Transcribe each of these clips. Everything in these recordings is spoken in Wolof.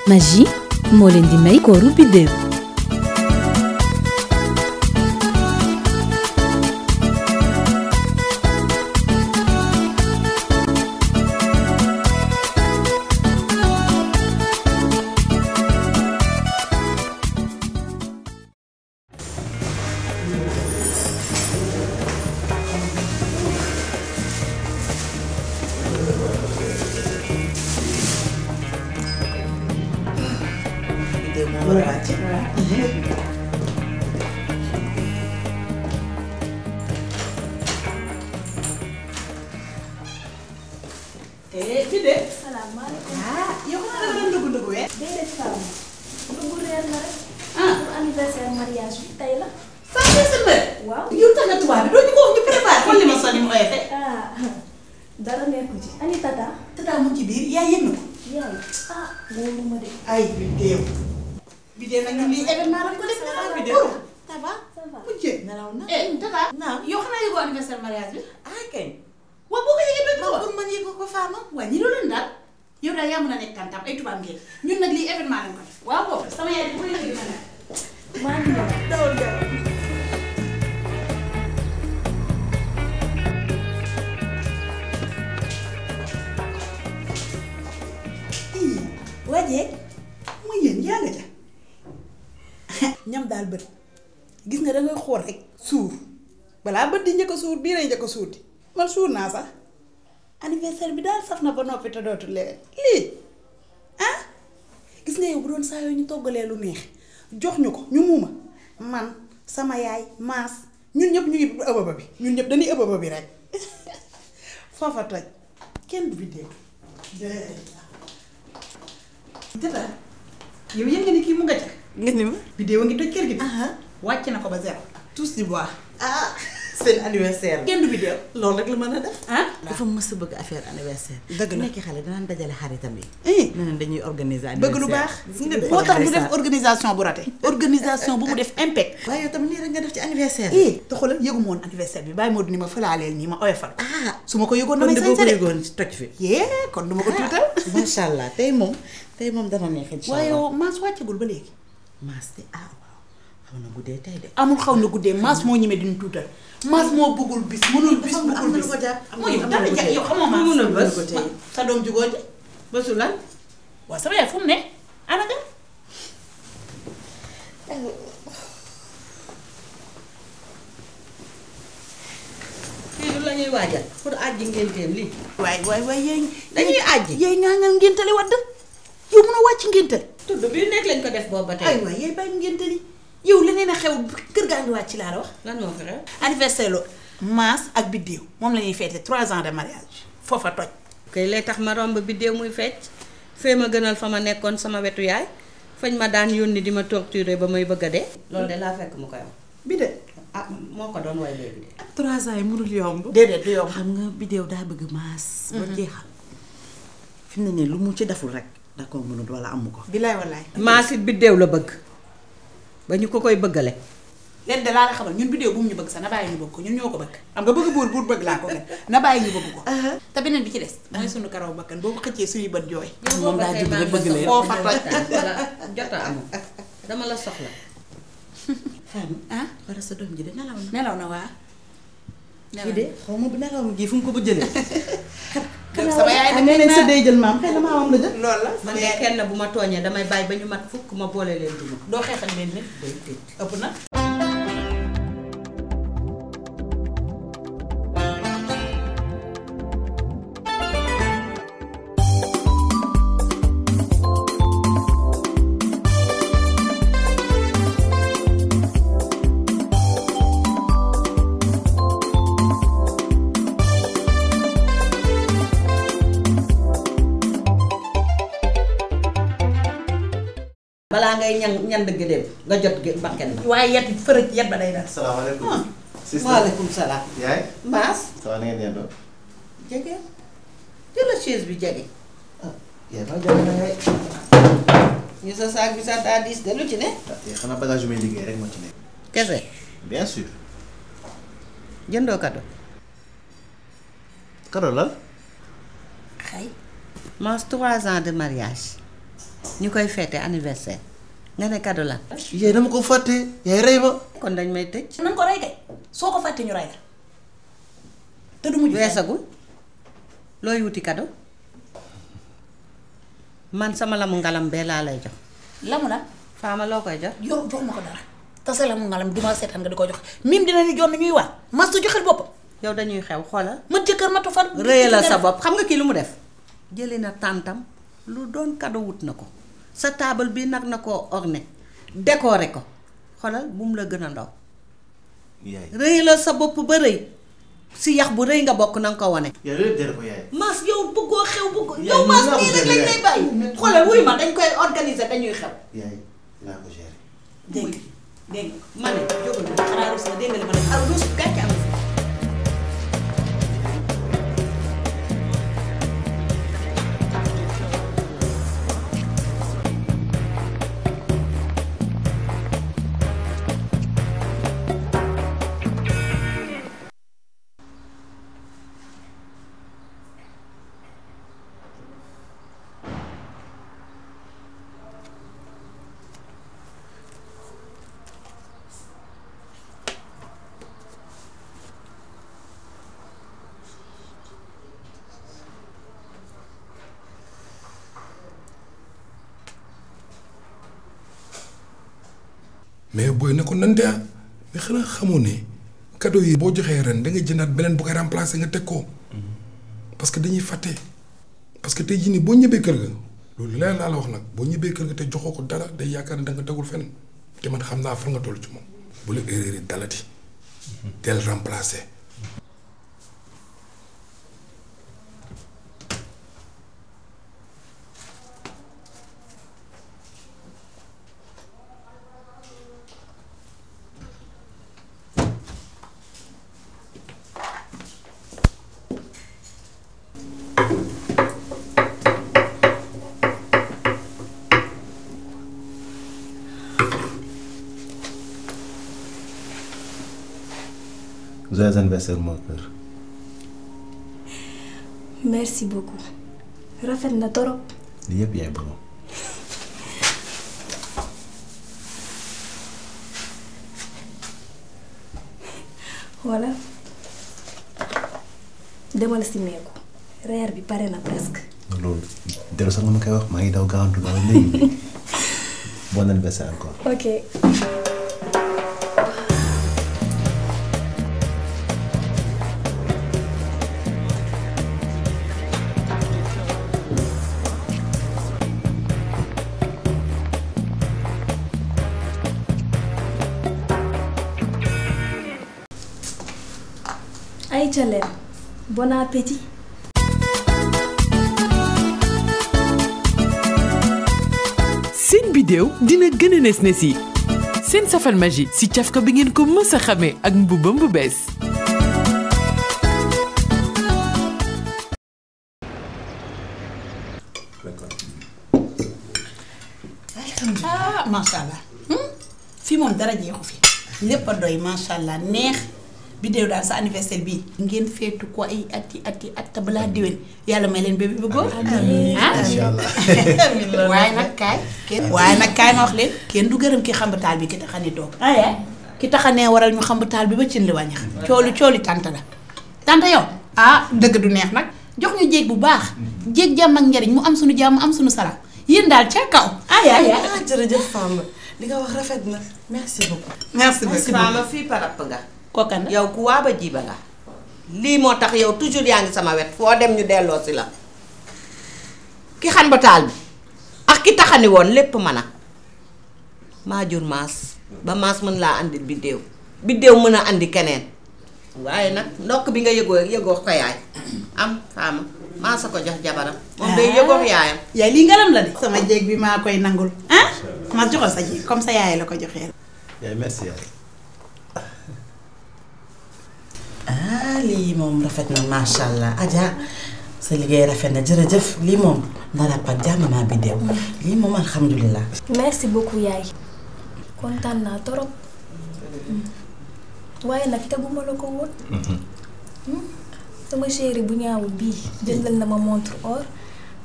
Magie moo leen di may kooru biddéew. dara nekku ci ani tata mu ci biir yaa yëg na ko. yaay wóoru ma de. ay bidéew nag ñun lii événement lañ ko def. bidéew ça va. mujjee nelaw na. tata. naam yow xanaa yëgoo anniversaire mariage bi. ah kay. waaw boo ko yëgee doy ko pour man yëgoo ko faama. waaw ñi doon daal yow daal yaa mën a nekk kantam ay tubaab ngeen ñun nag lii événement lañ ko def. waaw boobu sama yaay bi bu la yëgee dina maa ngi ñëw. dawal gaaw. wajee mooy yéen yaa nga ca ñam daal bët gis nga dangay xool rek suur balaa bët di njëkk a suur bii lay njëkk a suur di man suur naa sax anniversaire bi daal saf na ba noppi te dootul leneen lii ah gis nga yow bu doon saa yoo ñu toggalee lu neex jox ñu ko ñu muuma man sama yaay maas ñun ñëpp ñu ngi ëbëba bi ñun ñëpp dañuy ëbëba bi rek foofa toj kenn du vidéo tata yow yëg nga ni kii mu nga ca. nga ni ma. vidéo ngi toj kër gi. wàcc na ko ba zéro. tous di bois. seen anniversaire. kenn du vidéo. loolu rek la mën a def. dafa mës a bëgg affaire anniversaire. dëgg la nekk xale danaan dajale xaritam yi. nee dañuy organiser bëgg lu baax. moo tax mu def organisation bu raté. organisation bu mu def impact. waaye yow tamit nii rek nga def ci anniversaire. te xoolal yëgu ma woon anniversaire bi bàyyi moo ni ma fëlaaleel nii ma oyofal. su ma ko yëgoon damay sañ kon yëgoon toj fi. kon du ma ko tuutal. macha allah tey moom dana neex incha allah. waaye maas wàccagul ba léegi. maas de waaw xaw na guddee tey de. amul xaw na guddee maas moo ñemee duñu tuutal. maas moo bëggul bis mënul bis bëggul bis. mooy dara jag yow xamoo maas. mënul bës ko tey. sa doom jugoo ji. bësu lan. waaw sama yaay fu mu ne ana nga. fii lu la ñuy waajal pour àjji ngénteem lii. waay yéen dañuy àjji. yéen ñaa nga ngéntali wadd yow mën a wàcc ngéntali. tudd bii nekk lañ ko def boobu ba tey. ay waay yéen bàyyi ngéntali yow leneen a xew kër gaa ngi wàcc laa la wax. lan moo fi xew. anniversaire lo maas ak biddéew moom la ñuy fêté 3 ans de mariage foofa toj. kay lay tax ma romb biddéew muy fecc fee ma gënal fa ma nekkoon sama wetu yaay fañ ma daan yónni di ma torturer ba may bëgg a dee. loolu de laa fekk mu koy wax. bi de moo ko doon way léegi de. 3 ans yi mënul yomb. déedéet du yomb. xam nga biddéew daa bëgg maas. ba jeexal fi mu ne nii lu mu ci deful rek da koo mënut wala amu ko. bilaay wallaay. maas it biddéew la bëgg ba ñu ko koy bëggale. leen de laa la xamal ñun biddéew bu mu ñu bëgg sax na bàyyi ñu bëgg ko ñun ñoo ko bëgg. xam nga bëgg buur bëgg laa ko gën na bàyyi ñu bëgg ko. te beneen bi ci des. mooy sunu karaw bakkan boo ko xëccee suñuy bët jooy. moom daa judd rek bëgg leen. foofa toj. jota amul dama la soxla. Fane. wala sa doom ji de nelaw na. nelaw na waa. kii de xaw ma bu nelaw ma gii fu mu ko ba jëlee. sama yaay nag nee nañ sa day jël maam xëy na maamam la jël. loolu la. man de kenn bu ma tooñee damay bàyyi ba ñu mat fukk ma boole leen duma. doo xeexal leen nit. day tëj ëpp na. balaa ngay ñan dëgg dem nga jot bakken ba. waaye yet fërëj yet ba day dal. salaamaaleykum. waaleykum salaam. yaay. Maas. ça va na ngeen yendoo. jege jëla chaise bi jege. yaay maa jàpp na yaay. ñu sa saag bi sax daa diis de lu ci ne. yaay xanaa bagage yu may liggéey rek moo ci nekk. kese. bien sûr. jëndoo kado. kado lan. xay. Maas 3 ans de mariage ñu koy fêté anniversaire nga ne cadeau la. yaay dama ko fàtte yaay rey ma. kon dañ may tëj. nan ko rey kay soo ko fàtte ñu rey la te du mujj weesagul looy wuti cadeau man sama lamu ngalam bee laa lay jox. lamu la Fama loo koy jox. yow jox ma ko dara tase lamu ngalam duma seetaan nga di ko jox mim dinañu jox ñuy wax mas ta joxel boppam yow dañuy xew xoolal. ma jëkkër ma tofal rëyalal sa bopp xam nga kii lu mu def jëli na tàntam lu doon cadeau wut na ko sa taabal bi nag na koo orné décoré ko xoolal bu mu la gën a ndaw. yaay rëyalal sa bopp ba rëy si yax bu rëy nga bokk na nga ko wane. yaay loolu jar ko yaay. Mass yow bëggoo xew bëggoo yow Mass nii rek lañ lay bàyyi xoolal wuy ma dañ koy organiser dañuy xew. yaay naa ko gérer. dégg dégg ma ne jógal ma xanaa rus na dégg nga li ma def ak rus gàcce am na. mais booy ne ko nante ah mais xanaa xamoo ne cadeau yi boo joxee ren da nga jëndaat beneen bu koy remplacer nga teg ko parce que dañuy fàtte parce que tey jii nii boo ñëbbee kër ga loolu leer laa la wax nag boo ñëbbee kër ga te joxoo ko dara day yaakaar ne da nga tegul fenn te man xam naa fan nga toll ci moom bu la erreur yi dalati del remplacer. Joyeux anniversaire mon cœur. merci beaucoup rafet na torop. lii yëpp yaay borom. voilà demal si meeku reer bi pare na presque. loolu dellu sax nga ma koy wax maa ngi daw gaawantu gaaw léegi. bon anniversaire encore. ok. ay ca leen bon appétit. seen bidéew dina gën a nes yi seen safal magie si cafka bi ngeen ko mës a xamee ak mbubam bu bees. ah macha allah fii moom dara jeexu fi lépp a doy macha allah neex bidéew daal sa anniversaire bi ngeen feetu ko ay ati at balaa diwen yàlla may leen bébé bu góor. incha allah. waaye nag kaay ma wax leen kenn du gërëm ki xambataal bi ki taxani toog ki taxanee waral ñu xambataal bi ba cin li wàññax cooli tànta la tànta yow dëgg du neex nag jox ñu jéeg bu baax jéeg jàmm ak njariñ mu am suñu jàmm am suñu salaam yéen daal ca kaw jërëjëf Fama li nga wax rafet na merci beaucoup. merci beaucoup Fama fii parap nga. kooka nag yow ku waaba jiiba nga. lii moo tax yow toujours yaa ngi sama wet foo dem ñu delloo si la. ki xan ba taal bi ak ki taxani woon lépp mën a maa jur Mass ba Mass mën laa andil biddéew mën a andi keneen waaye nag ndokk bi nga yëgoo ko yaay am Fama maa sa ko jox jabaram moom day yëgoo yaayam. yaay lii ngalam la de sama jéeg bi maa koy nangul ma joxal sa jéeg comme sa yaay la ko joxee yaay merci yaay. lii moom rafet na macha allah Adja sa liggéey rafet na jërëjëf lii moom dara pat jàmm maa bidéew lii moom alhamdulilah. merci beaucoup yaay kontaan naa torop waaye nag teguma la ko woon. sama chéri bu ñaawul bii jëndal na ma montre or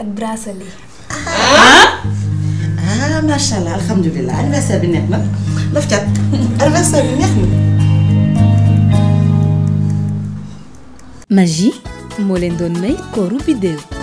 ak bracelet. macha allah alhamdulilah anniversaire bi neex na daf cat anniversaire bi neex na. Magie moo leen doon may kooru biddew.